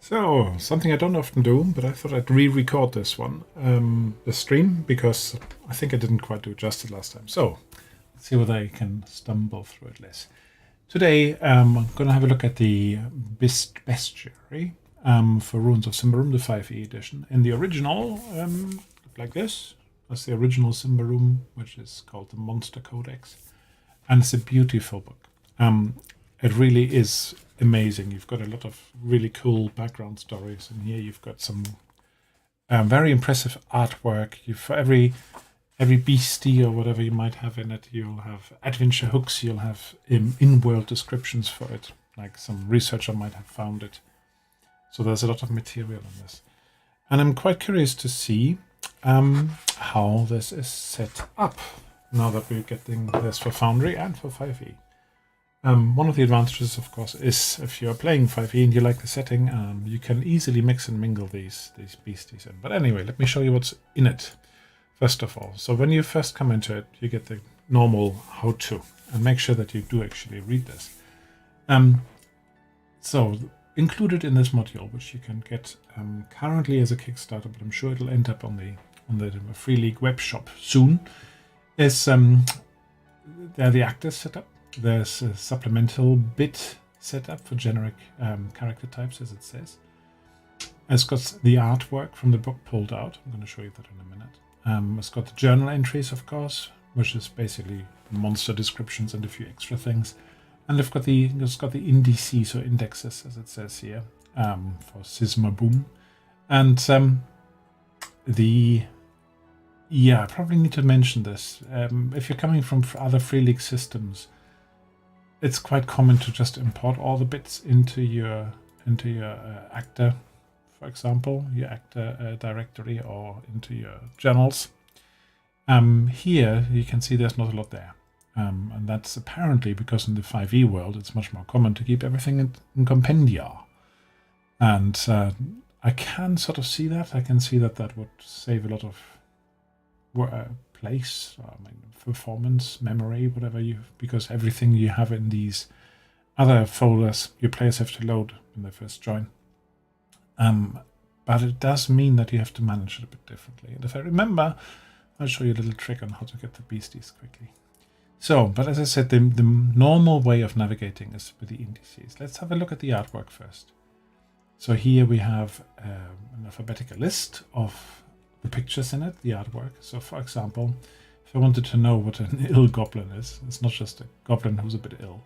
So, something I don't often do, but I thought I'd re-record this one, the stream, because I think I didn't quite do it justice last time. So, let's see whether I can stumble through it less. Today, I'm going to have a look at the Bestiary for Ruins of Symbaroum, the 5e edition. In the original, look like this. That's the original Symbaroum, which is called the Monster Codex. And it's a beautiful book. It really is amazing. You've got a lot of really cool background stories in here. You've got some very impressive artwork. For every beastie or whatever you might have in it, you'll have adventure hooks. You'll have in-world descriptions for it, like some researcher might have found it. So there's a lot of material in this. And I'm quite curious to see how this is set up now that we're getting this for Foundry and for 5e. One of the advantages, of course, is if you're playing 5e and you like the setting, you can easily mix and mingle these beasties in. But anyway, let me show you what's in it, first of all. So when you first come into it, you get the normal how-to, and make sure that you do actually read this. So included in this module, which you can get currently as a Kickstarter, but I'm sure it'll end up on the Free League web shop soon, is they're the actors setup. There's a supplemental bit set up for generic character types, as it says. It's got the artwork from the book pulled out. I'm going to show you that in a minute. It's got the journal entries, of course, which is basically monster descriptions and a few extra things. And it's got the indices or indexes, as it says here, for Sysbaroum. And I probably need to mention this. If you're coming from other Free League systems, it's quite common to just import all the bits into your actor, for example, your actor directory, or into your journals. Here you can see there's not a lot there, and that's apparently because in the 5e world it's much more common to keep everything in Compendia, and I can sort of see that. I can see that would save a lot of place, performance, memory, whatever because everything you have in these other folders, your players have to load when they first join. But it does mean that you have to manage it a bit differently. And if I remember, I'll show you a little trick on how to get the beasties quickly. So, but as I said, the normal way of navigating is with the indices. Let's have a look at the artwork first. So here we have an alphabetical list of the pictures in it, the artwork. So for example, if I wanted to know what an ill goblin is, it's not just a goblin who's a bit ill.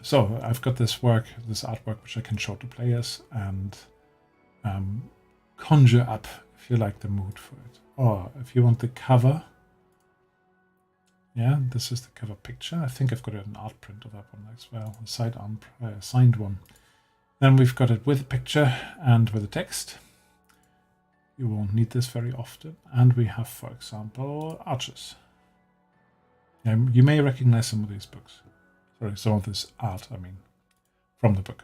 So I've got this artwork, which I can show to players and conjure up, if you like, the mood for it. Or if you want the cover, yeah, this is the cover picture. I think I've got an art print of that one as well, a signed one. Then we've got it with a picture and with a text. You won't need this very often. And we have, for example, archers. You may recognize some of these books. Sorry, some of this art, from the book.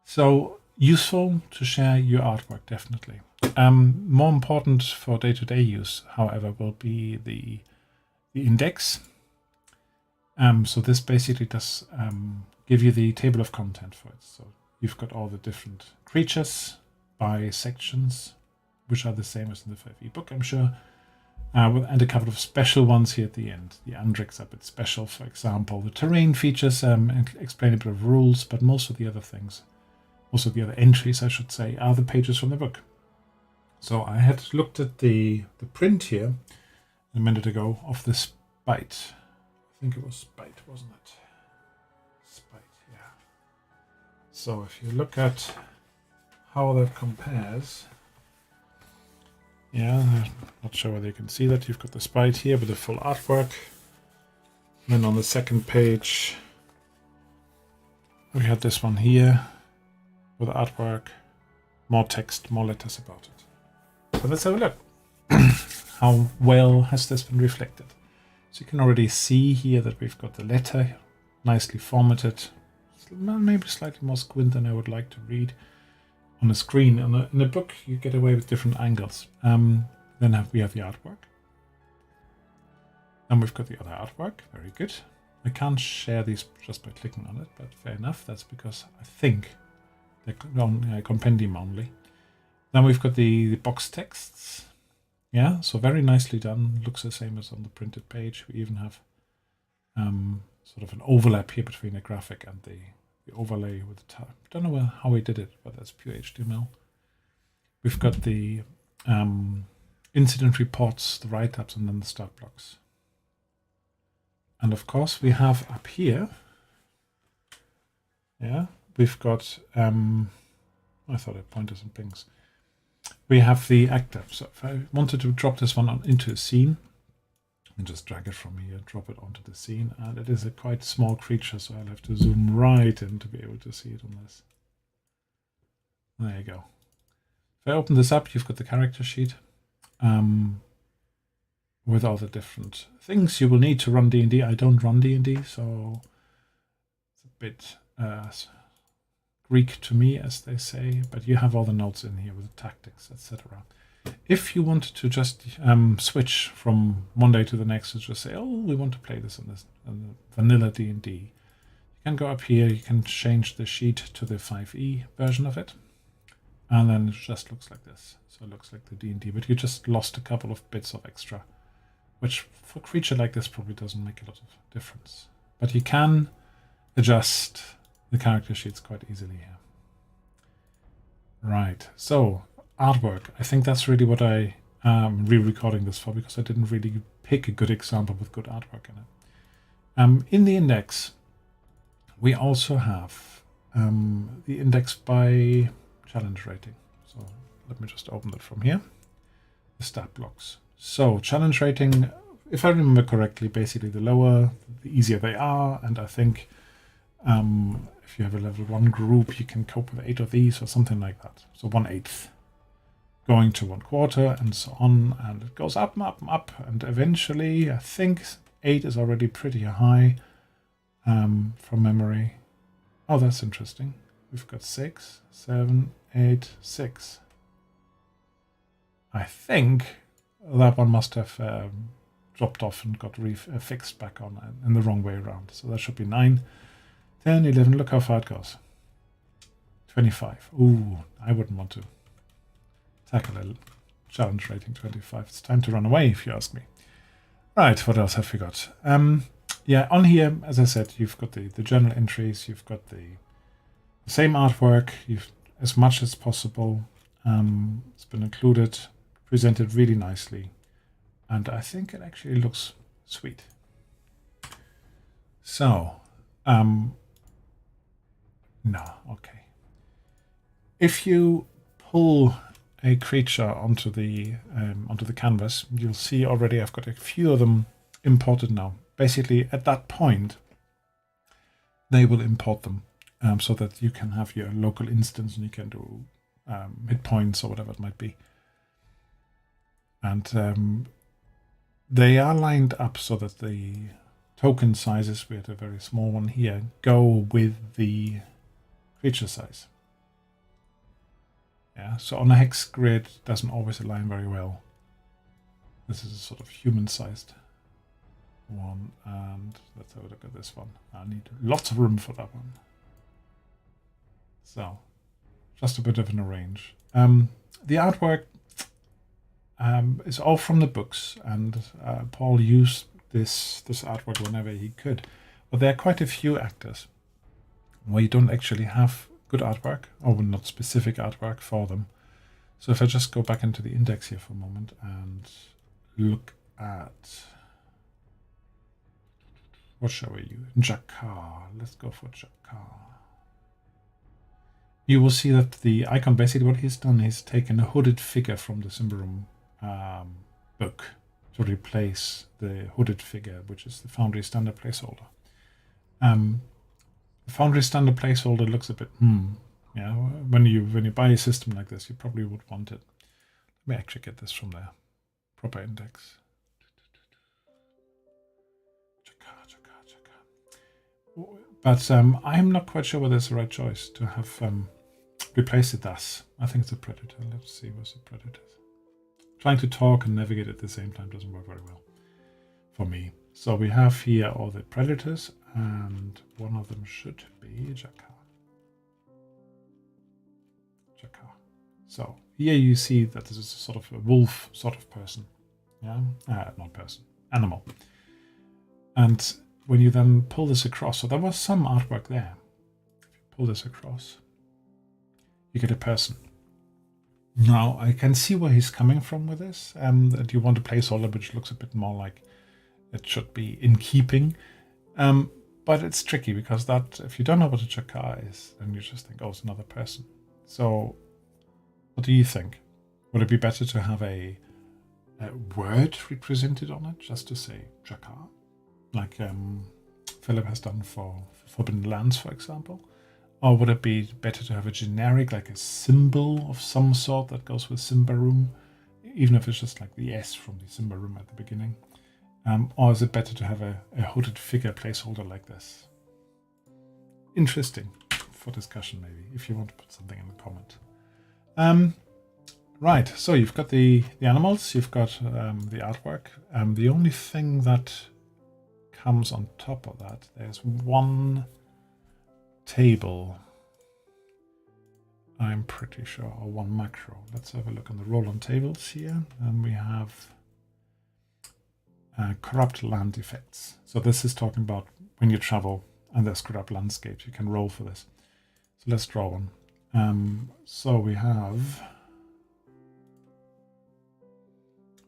So, useful to share your artwork, definitely. More important for day-to-day use, however, will be the index. So this basically does give you the table of content for it. So you've got all the different creatures by sections, which are the same as in the 5e book, I'm sure. And a couple of special ones here at the end. The Undrix are a bit special, for example. The terrain features explain a bit of rules, but most of the other things, most of the other entries, I should say, are the pages from the book. So I had looked at the print here a minute ago of the Spite. I think it was Spite, wasn't it? Spite, yeah. So if you look at how that compares... Yeah, I'm not sure whether you can see that. You've got the Spite here with the full artwork. And then on the second page, we had this one here with the artwork, more text, more letters about it. So let's have a look. How well has this been reflected? So you can already see here that we've got the letter nicely formatted. Maybe slightly more squint than I would like to read. On the screen, in the book, you get away with different angles. Then we have the artwork. And we've got the other artwork. Very good. I can't share these just by clicking on it, but fair enough. That's because I think the Compendium only. Then we've got the box texts. Yeah, so very nicely done. Looks the same as on the printed page. We even have sort of an overlap here between the graphic and the overlay with the tab. Don't know how we did it, but that's pure HTML. We've got the incident reports, the write-ups, and then the start blocks. And of course, we have up here, yeah, we've got, I thought I pointed some things. We have the actor. So if I wanted to drop this one into a scene, I can just drag it from here, drop it onto the scene. And it is a quite small creature, so I'll have to zoom right in to be able to see it on this. There you go. If I open this up, you've got the character sheet with all the different things you will need to run D&D. I don't run D&D, so it's a bit Greek to me, as they say, but you have all the notes in here with the tactics, etc. If you want to just switch from one day to the next and just say, oh, we want to play this on vanilla D&D, you can go up here, you can change the sheet to the 5e version of it, and then it just looks like this. So it looks like the D&D, but you just lost a couple of bits of extra, which for a creature like this probably doesn't make a lot of difference. But you can adjust the character sheets quite easily here. Right, so artwork. I think that's really what I am re-recording this for, because I didn't really pick a good example with good artwork in it. In the index, we also have the index by challenge rating. So let me just open that from here. The stat blocks. So challenge rating, if I remember correctly, basically the lower, the easier they are. And I think if you have a level 1 group, you can cope with 8 of these or something like that. So 1/8 going to 1/4 and so on. And it goes up and up and up. And eventually, I think 8 is already pretty high from memory. Oh, that's interesting. We've got 6, 7, 8, 6. I think that one must have dropped off and got fixed back on in the wrong way around. So that should be 9, 10, 11. Look how far it goes. 25. Ooh, I wouldn't want to tackle a challenge rating 25. It's time to run away, if you ask me. Right, what else have we got? Yeah, on here, as I said, you've got the journal entries. You've got the same artwork. You've as much as possible. It's been included, presented really nicely. And I think it actually looks sweet. So, no, okay. If you pull a creature onto the canvas, you'll see already I've got a few of them imported now. Basically, at that point, they will import them so that you can have your local instance and you can do hit points or whatever it might be. And they are lined up so that the token sizes, we had a very small one here, go with the creature size. Yeah, so on a hex grid, it doesn't always align very well. This is a sort of human-sized one, and let's have a look at this one. I need lots of room for that one. So, just a bit of an arrange. The artwork is all from the books, and Paul used this artwork whenever he could. But there are quite a few actors where you don't actually have good artwork, or not specific artwork for them. So if I just go back into the index here for a moment and look at, what shall we use? Jakar. Let's go for Jakar. You will see that the icon, basically what he's done, he's taken a hooded figure from the Symbaroum book to replace the hooded figure, which is the Foundry standard placeholder. The Foundry standard placeholder looks a bit, yeah, when you buy a system like this, you probably would want it. Let me actually get this from the proper index. But I'm not quite sure whether it's the right choice to have replaced it thus. I think it's a predator. Let's see what's the predator. Trying to talk and navigate at the same time doesn't work very well for me. So we have here all the predators, and one of them should be Jakar. Jakar. So here you see that this is a sort of a wolf sort of person. Yeah, not person, animal. And when you then pull this across, so there was some artwork there. If you pull this across, you get a person. Now I can see where he's coming from with this, that you want a placeholder which looks a bit more like it should be in keeping. But it's tricky because that, if you don't know what a Jakar is, then you just think, oh, it's another person. So what do you think? Would it be better to have a word represented on it, just to say Jakar, like Philip has done for Forbidden Lands, for example? Or would it be better to have a generic, like a symbol of some sort that goes with Symbaroum, even if it's just like the S from the Symbaroum at the beginning? Or is it better to have a hooded figure placeholder like this? Interesting for discussion, maybe, if you want to put something in the comment. Right, so you've got the animals, you've got the artwork. The only thing that comes on top of that, there's one table, I'm pretty sure, or one macro. Let's have a look on the roll on tables here, and we have corrupt land effects. So this is talking about when you travel and there's corrupt landscapes, you can roll for this. So let's draw one. So we have,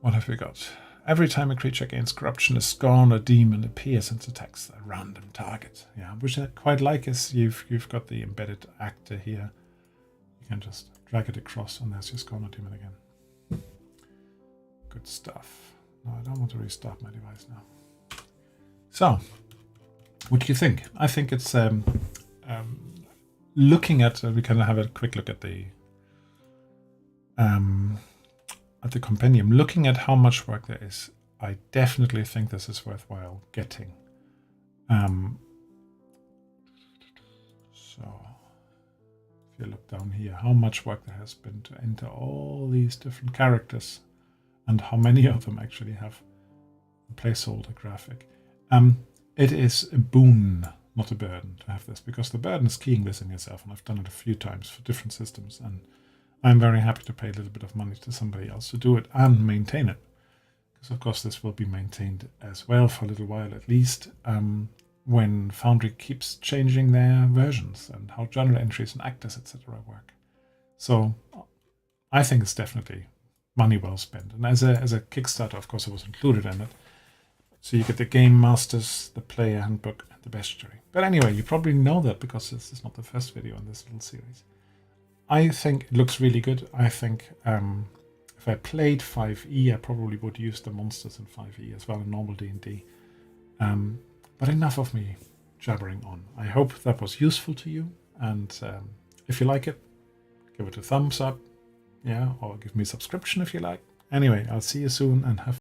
what have we got? Every time a creature gains corruption, a scorn or demon appears and attacks a random target. Yeah, which I quite like is you've got the embedded actor here. You can just drag it across and there's your scorn or demon again. Good stuff. No, I don't want to restart my device now. So, what do you think? I think it's looking at. We can have a quick look at the compendium. Looking at how much work there is, I definitely think this is worthwhile getting. So, if you look down here, how much work there has been to enter all these different characters. And how many of them actually have a placeholder graphic. It is a boon, not a burden, to have this, because the burden is keying this in yourself, and I've done it a few times for different systems, and I'm very happy to pay a little bit of money to somebody else to do it and maintain it, because of course this will be maintained as well for a little while at least, when Foundry keeps changing their versions and how journal entries and actors, etc. work. So I think it's definitely money well spent. And as a Kickstarter, of course, it was included in it. So you get the Game Masters, the Player Handbook, and the Bestiary. But anyway, you probably know that because this is not the first video in this little series. I think it looks really good. I think if I played 5e, I probably would use the monsters in 5e as well in normal D&D. But enough of me jabbering on. I hope that was useful to you. And if you like it, give it a thumbs up. Yeah, or give me a subscription if you like. Anyway, I'll see you soon and have